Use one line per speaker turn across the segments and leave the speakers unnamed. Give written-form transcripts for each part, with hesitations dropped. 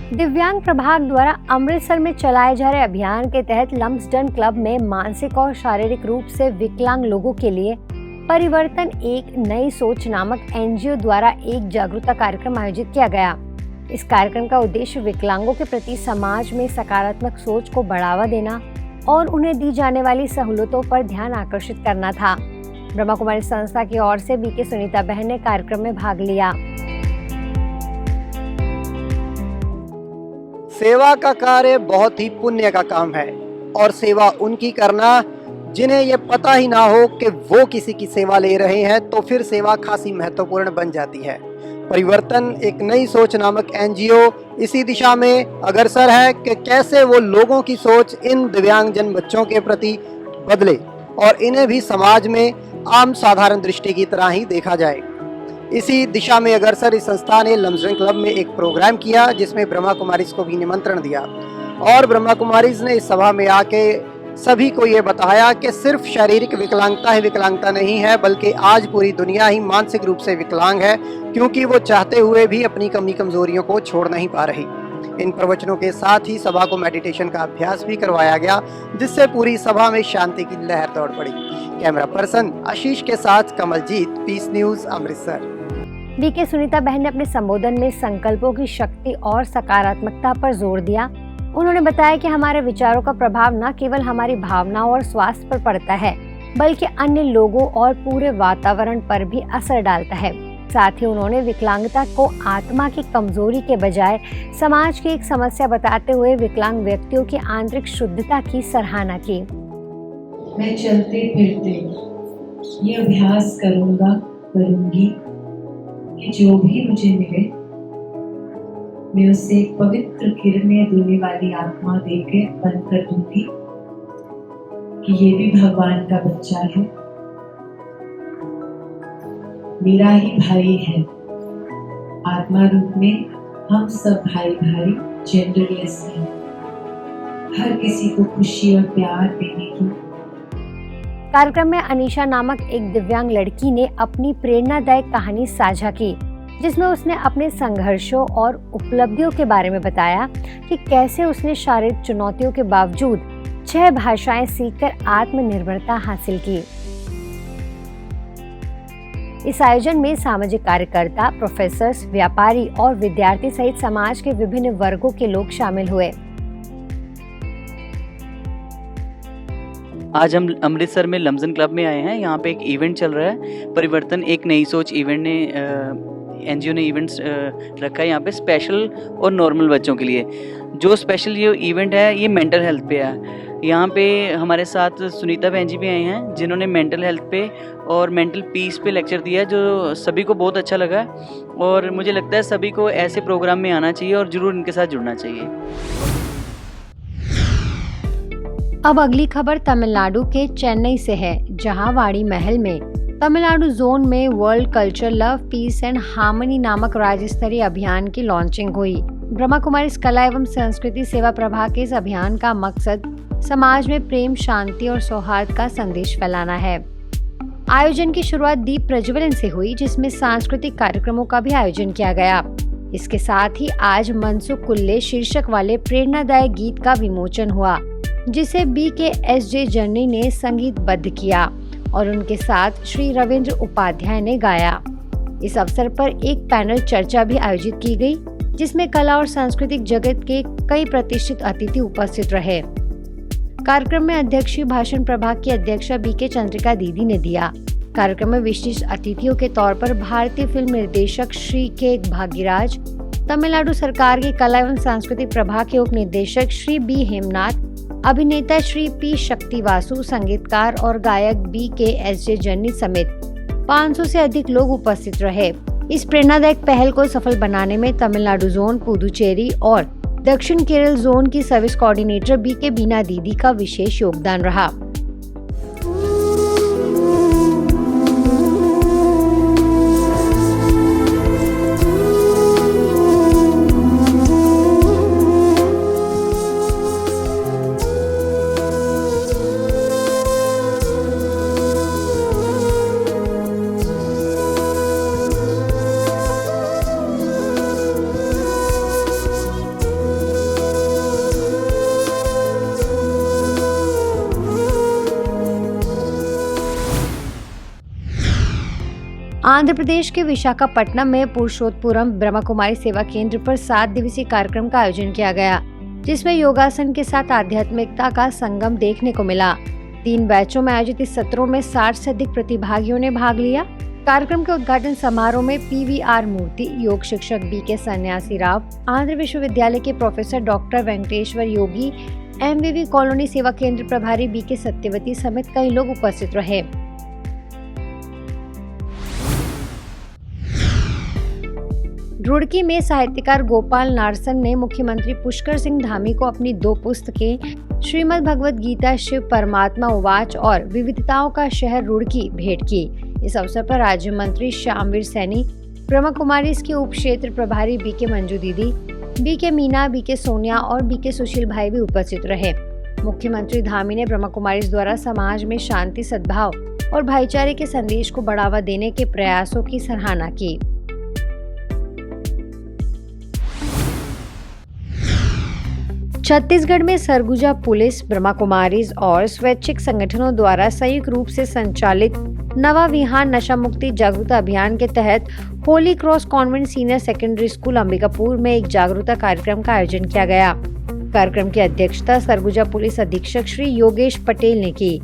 दिव्यांग प्रभाग द्वारा अमृतसर में चलाए जा रहे अभियान के तहत लम्सडन क्लब में मानसिक और शारीरिक रूप से विकलांग लोगों के लिए परिवर्तन एक नई सोच नामक एनजीओ द्वारा एक जागरूकता कार्यक्रम आयोजित किया गया। इस कार्यक्रम का उद्देश्य विकलांगों के प्रति समाज में सकारात्मक सोच को बढ़ावा देना और उन्हें दी जाने वाली सहूलतों पर ध्यान आकर्षित करना था। ब्रह्मा कुमारी संस्था की ओर से बीके सुनीता बहन ने कार्यक्रम में भाग लिया।
सेवा का कार्य बहुत ही पुण्य का काम है और सेवा उनकी करना जिन्हें ये पता ही ना हो कि वो किसी की सेवा ले रहे हैं, तो फिर सेवा खासी महत्वपूर्ण बन जाती है। परिवर्तन एक नई सोच नामक एनजीओ इसी दिशा में अग्रसर है कि कैसे वो लोगों की सोच इन दिव्यांगजन बच्चों के प्रति बदले और इन्हें भी समाज में आम साधारण दृष्टि की तरह ही देखा जाए। इसी दिशा में अग्रसर इस संस्था ने लम्सडन क्लब में एक प्रोग्राम किया जिसमें ब्रह्मा कुमारीज को भी निमंत्रण दिया और ब्रह्मा कुमारीज ने इस सभा में आके सभी को ये बताया कि सिर्फ शारीरिक विकलांगता ही विकलांगता नहीं है, बल्कि आज पूरी दुनिया ही मानसिक रूप से विकलांग है, क्योंकि वो चाहते हुए भी अपनी कमी कमजोरियों को छोड़ नहीं पा रही। इन प्रवचनों के साथ ही सभा को मेडिटेशन का अभ्यास भी करवाया गया, जिससे पूरी सभा में शांति की लहर दौड़ पड़ी। कैमरा पर्सन आशीष के साथ Kamaljeet, peace news, Amritsar.
BK Sunita बहन ने अपने संबोधन में संकल्पों की शक्ति और सकारात्मकता पर जोर दिया। उन्होंने बताया कि हमारे विचारों का प्रभाव न केवल हमारी भावनाओं और स्वास्थ्य पर पड़ता है, बल्कि अन्य लोगों और पूरे वातावरण पर भी असर डालता है। साथ ही उन्होंने विकलांगता को आत्मा की कमजोरी के बजाय समाज की एक समस्या बताते हुए विकलांग व्यक्तियों की आंतरिक शुद्धता की सराहना की।
मैं चलते फिरते ये अभ्यास करूंगी कि जो भी मुझे मिले मैं उसे पवित्र किरणें देने वाली आत्मा देकर बंद कर दूंगी कि ये भी भगवान का बच्चा है, मेरा ही भाई है। आत्मा रूप में हम सब भाई भाई जेंडरलेस हैं। हर किसी को खुशी और प्यार देने की।
कार्यक्रम में अनीशा नामक एक दिव्यांग लड़की ने अपनी प्रेरणादायक कहानी साझा की, जिसमें उसने अपने संघर्षों और उपलब्धियों के बारे में बताया कि कैसे उसने शारीरिक चुनौतियों के बावजूद 6 भाषाएं सीखकर आत्मनिर्भरता हासिल की। इस आयोजन में सामाजिक कार्यकर्ता, प्रोफेसर, व्यापारी और विद्यार्थी सहित समाज के विभिन्न वर्गों के लोग शामिल हुए।
आज हम अमृतसर में लम्सडन क्लब में आए हैं। यहाँ पे एक इवेंट चल रहा है, परिवर्तन एक नई सोच इवेंट ने एनजीओ ने इवेंट्स रखा है यहाँ पे स्पेशल और नॉर्मल बच्चों के लिए। जो स्पेशल ये इवेंट है ये मेंटल हेल्थ पे है। यहाँ पे हमारे साथ सुनीता बहन जी भी आए हैं, जिन्होंने मेंटल हेल्थ पे और मेंटल पीस पे लेक्चर दिया है, जो सभी को बहुत अच्छा लगा और मुझे लगता है सभी को ऐसे प्रोग्राम में आना चाहिए और जरूर इनके साथ जुड़ना चाहिए।
अब अगली खबर तमिलनाडु के चेन्नई से है, जहां वाड़ी महल में तमिलनाडु जोन में world culture love piece and harmony नामक राज्य स्तरीय अभियान की लॉन्चिंग हुई। ब्रह्मा कुमारी कला एवं संस्कृति सेवा प्रभाग के इस अभियान का मकसद समाज में प्रेम, शांति और सौहार्द का संदेश फैलाना है। आयोजन की शुरुआत दीप प्रज्वलन से हुई, जिसमें सांस्कृतिक कार्यक्रमों का भी आयोजन किया गया। इसके साथ ही आज मनसुख कुल्ले शीर्षक वाले प्रेरणादायक गीत का विमोचन हुआ, जिसे BKSJ जर्नी ने संगीतबद्ध किया और उनके साथ श्री रविंद्र उपाध्याय ने गाया। इस अवसर पर एक पैनल चर्चा भी आयोजित की गई, जिसमें कला और सांस्कृतिक जगत के कई प्रतिष्ठित अतिथि उपस्थित रहे। कार्यक्रम में अध्यक्षीय भाषण प्रभाग की अध्यक्षा BK चंद्रिका दीदी ने दिया। कार्यक्रम में विशिष्ट अतिथियों के तौर पर भारतीय फिल्म निर्देशक श्री के भाग्यराज, तमिलनाडु सरकार के कला एवं सांस्कृतिक प्रभाग के उप निदेशक श्री B हेमनाथ, अभिनेता श्री P शक्तिवासु, संगीतकार और गायक BKSJ जर्नी समेत 500 से अधिक लोग उपस्थित रहे। इस प्रेरणादायक पहल को सफल बनाने में तमिलनाडु जोन, पुदुचेरी और दक्षिण केरल जोन की सर्विस कोऑर्डिनेटर BK बीना दीदी का विशेष योगदान रहा। आंध्र प्रदेश के विशाखापट्टनम में पुरुषोत्तपुरम ब्रह्मा कुमारी सेवा केंद्र पर 7 दिवसीय कार्यक्रम का आयोजन किया गया, जिसमें योगासन के साथ आध्यात्मिकता का संगम देखने को मिला। 3 बैचों में आयोजित इस सत्रों में 60 से अधिक प्रतिभागियों ने भाग लिया। कार्यक्रम के उद्घाटन समारोह में PVR मूर्ति, योग शिक्षक BK सन्यासी राव, आंध्र विश्वविद्यालय के प्रोफेसर डॉक्टर वेंकटेश्वर योगी, MVV कॉलोनी सेवा केंद्र प्रभारी BK सत्यवती समेत कई लोग उपस्थित रहे। रुड़की में साहित्यकार गोपाल नारसन ने मुख्यमंत्री पुष्कर सिंह धामी को अपनी 2 पुस्तकें श्रीमद् भगवद गीता शिव परमात्मा उवाच और विविधताओं का शहर रुड़की भेंट की। इस अवसर पर राज्य मंत्री श्यामवीर सैनी, ब्रह्मा कुमारीज के उप क्षेत्र प्रभारी BK मंजू दीदी, BK मीना, BK सोनिया और BK सुशील भाई भी उपस्थित रहे। मुख्यमंत्री धामी ने ब्रह्मा कुमारीज द्वारा समाज में शांति, सद्भाव और भाईचारे के संदेश को बढ़ावा देने के प्रयासों की सराहना की। छत्तीसगढ़ में सरगुजा पुलिस, ब्रह्मा कुमारीज और स्वैच्छिक संगठनों द्वारा संयुक्त रूप से संचालित नवा विहान नशा मुक्ति जागरूकता अभियान के तहत Holi cross convent senior secondary school Ambikapur में एक जागरूकता कार्यक्रम का आयोजन किया गया। कार्यक्रम की अध्यक्षता सरगुजा पुलिस अधीक्षक श्री योगेश पटेल ने की।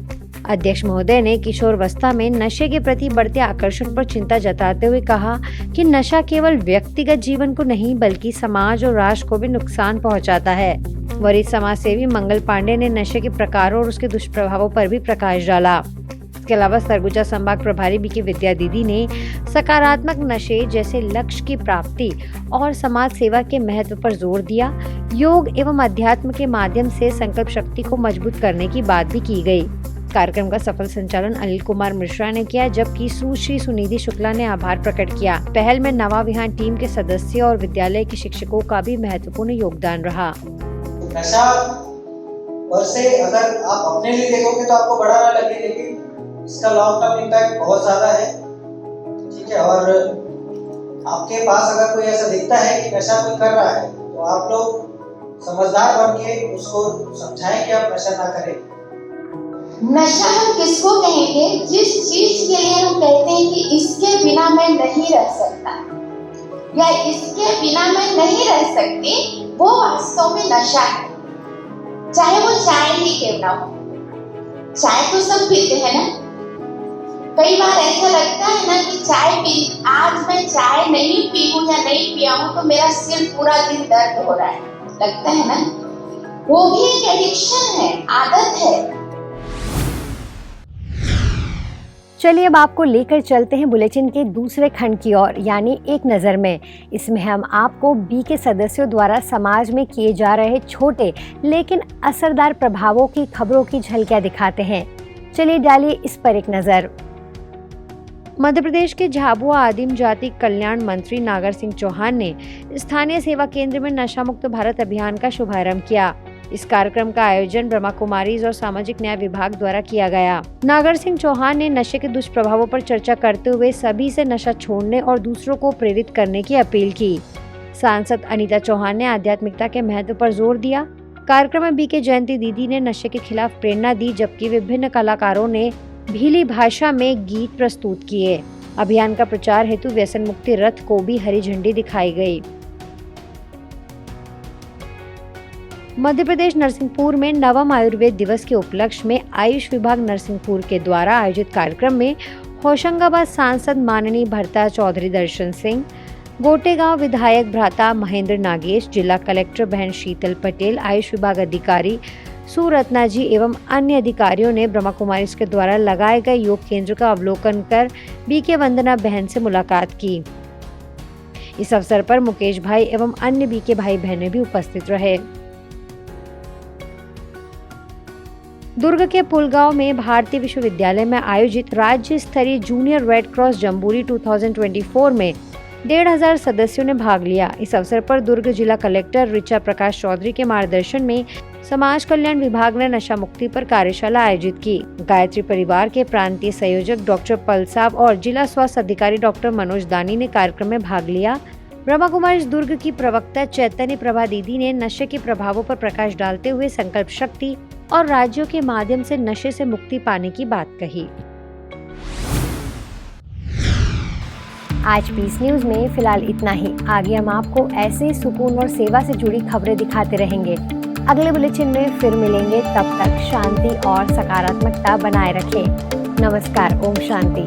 अध्यक्ष महोदय ने किशोरावस्था में नशे के प्रति बढ़ते आकर्षण पर चिंता जताते हुए कहा कि नशा केवल व्यक्तिगत जीवन को नहीं बल्कि समाज और राष्ट्र को भी नुकसान पहुंचाता है। वरिष्ठ समाज सेवी मंगल पांडे ने नशे के प्रकारों और उसके दुष्प्रभावों पर भी प्रकाश डाला। इसके अलावा सरगुजा संभाग प्रभारी BK विद्या दीदी ने सकारात्मक नशे जैसे लक्ष्य की प्राप्ति और समाज सेवा के महत्व पर जोर दिया। योग एवं अध्यात्म के माध्यम से संकल्प शक्ति को मजबूत करने की बात भी की गई। कार्यक्रम का सफल संचालन अनिल कुमार मिश्रा ने किया, जबकि सुश्री सुनिधि शुक्ला ने आभार प्रकट किया। पहल में नवा विहान टीम के सदस्य और विद्यालय के शिक्षकों का भी महत्वपूर्ण योगदान रहा।
नशा पर से अगर आप अपने लिए देखोगे तो आपको बड़ा ना लगे, लेकिन इसका लॉन्ग टर्म इम्पैक्ट बहुत ज्यादा है। ठीक है, और आपके पास अगर कोई ऐसा दिखता है कि नशा कोई कर रहा है तो आप लोग समझदार बन के उसको समझाएं कि आप नशा ना करें।
नशा हम किसको कहेंगे? जिस चीज के लिए हम कहते हैं कि इसके बिना मैं नहीं रह सकता या इसके बिना मैं नहीं रह सकती, वो वास्तव में नशा है। चाहे वो चाय ही क्यों ना हो। चाय तो सब पीते हैं ना। कई बार ऐसा लगता है ना कि आज मैं चाय नहीं पी हूँ या नहीं पिया हूँ तो मेरा सिर पूरा दिन दर्द हो रहा है, लगता है ना। वो भी एक एडिक्शन है, आदत है।
चलिए अब आपको लेकर चलते हैं बुलेटिन के दूसरे खंड की ओर, यानी एक नज़र में। इसमें हम आपको BK सदस्यों द्वारा समाज में किए जा रहे छोटे लेकिन असरदार प्रभावों की खबरों की झलकियां दिखाते हैं। चलिए डालिए इस पर एक नज़र। मध्य प्रदेश के झाबुआ आदिम जाति कल्याण मंत्री नागर सिंह चौहान ने स्थानीय सेवा केंद्र में नशा मुक्त भारत अभियान का शुभारंभ किया। इस कार्यक्रम का आयोजन ब्रह्मा कुमारीज और सामाजिक न्याय विभाग द्वारा किया गया। नागर सिंह चौहान ने नशे के दुष्प्रभावों पर चर्चा करते हुए सभी से नशा छोड़ने और दूसरों को प्रेरित करने की अपील की। सांसद अनीता चौहान ने आध्यात्मिकता के महत्व पर जोर दिया। कार्यक्रम में BK जयंती दीदी ने नशे के खिलाफ प्रेरणा दी, जबकि विभिन्न कलाकारों ने भीली भाषा में गीत प्रस्तुत किए। अभियान का प्रचार हेतु व्यसन मुक्ति रथ को भी हरी झंडी दिखाई गई। मध्य प्रदेश नरसिंहपुर में नवम आयुर्वेद दिवस के उपलक्ष्य में आयुष विभाग नरसिंहपुर के द्वारा आयोजित कार्यक्रम में होशंगाबाद सांसद माननीय भरता चौधरी दर्शन सिंह, गोटेगांव विधायक भ्राता महेंद्र नागेश, जिला कलेक्टर बहन शीतल पटेल, आयुष विभाग अधिकारी सुरत्ना जी एवं अन्य अधिकारियों ने ब्रह्मा कुमारीज के द्वारा लगाए गए योग केंद्र का अवलोकन कर BK वंदना बहन से मुलाकात की। इस अवसर पर मुकेश भाई एवं अन्य BK भाई बहनें भी उपस्थित रहे। दुर्ग के पुलगांव में भारतीय विश्वविद्यालय में आयोजित राज्य स्तरीय जूनियर रेड क्रॉस जम्बूरी 2024 में 1,500 सदस्यों ने भाग लिया। इस अवसर पर दुर्ग जिला कलेक्टर ऋचा प्रकाश चौधरी के मार्गदर्शन में समाज कल्याण विभाग ने नशा मुक्ति पर कार्यशाला आयोजित की। गायत्री परिवार के प्रांतीय संयोजक डॉक्टर पलसाब और जिला स्वास्थ्य अधिकारी डॉक्टर मनोज दानी ने कार्यक्रम में भाग लिया। ब्रह्मा कुमारीज दुर्ग की प्रवक्ता चैतन्य प्रभा दीदी ने नशे के प्रभावों पर प्रकाश डालते हुए संकल्प शक्ति और राज्यों के माध्यम से नशे से मुक्ति पाने की बात कही। आज पीस न्यूज में फिलहाल इतना ही। आगे हम आपको ऐसे सुकून और सेवा से जुड़ी खबरें दिखाते रहेंगे। अगले बुलेटिन में फिर मिलेंगे, तब तक शांति और सकारात्मकता बनाए रखें। नमस्कार, ओम शांति।